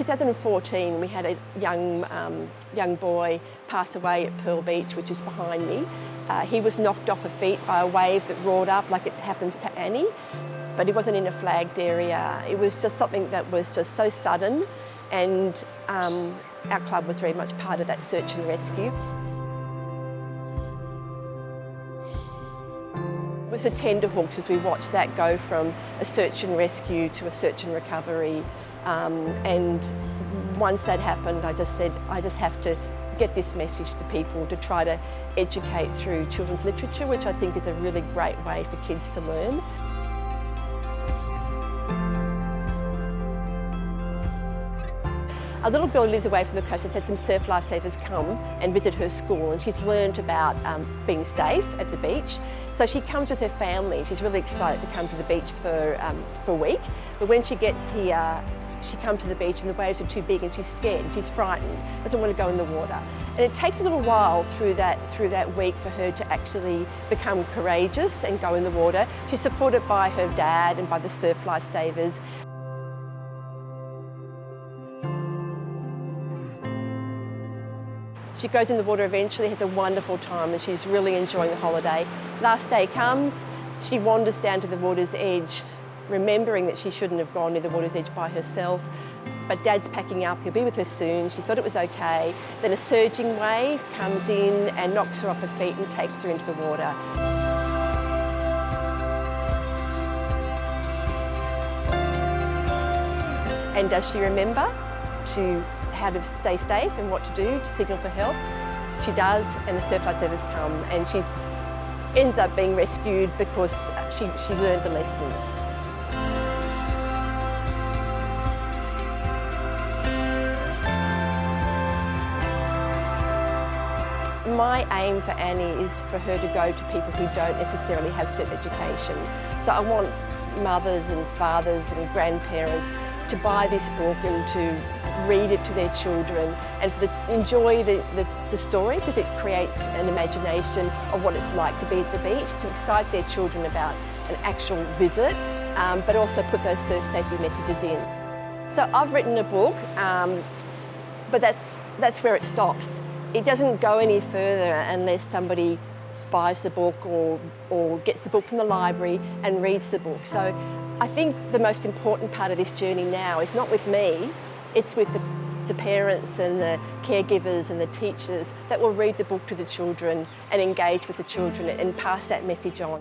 2014, we had a young boy pass away at Pearl Beach, which is behind me. He was knocked off a feet by a wave that roared up like it happened to Annie, but he wasn't in a flagged area. It was just something that was just so sudden, and our club was very much part of that search and rescue. It was a tenterhooks as we watched that go from a search and rescue to a search and recovery. And once that happened, I just said, I just have to get this message to people to try to educate through children's literature, which I think is a really great way for kids to learn. A little girl who lives away from the coast has had some surf lifesavers come and visit her school, and she's learned about being safe at the beach. So she comes with her family. She's really excited to come to the beach for a week. But when she gets here, she comes to the beach and the waves are too big and she's scared and she's frightened, doesn't want to go in the water. And it takes a little while through that week for her to actually become courageous and go in the water. She's supported by her dad and by the surf lifesavers. She goes in the water eventually, has a wonderful time, and she's really enjoying the holiday. Last day comes, she wanders down to the water's edge, remembering that she shouldn't have gone near the water's edge by herself. But Dad's packing up, he'll be with her soon. She thought it was okay. Then a surging wave comes in and knocks her off her feet and takes her into the water. And does she remember how to stay safe and what to do to signal for help? She does, and the surf lifesavers come, and she ends up being rescued because she learned the lessons. My aim for Annie is for her to go to people who don't necessarily have surf education. So I want mothers and fathers and grandparents to buy this book and to read it to their children and enjoy the story, because it creates an imagination of what it's like to be at the beach, to excite their children about an actual visit, but also put those surf safety messages in. So I've written a book, but that's where it stops. It doesn't go any further unless somebody buys the book or gets the book from the library and reads the book. So I think the most important part of this journey now is not with me, it's with the parents and the caregivers and the teachers that will read the book to the children and engage with the children and pass that message on.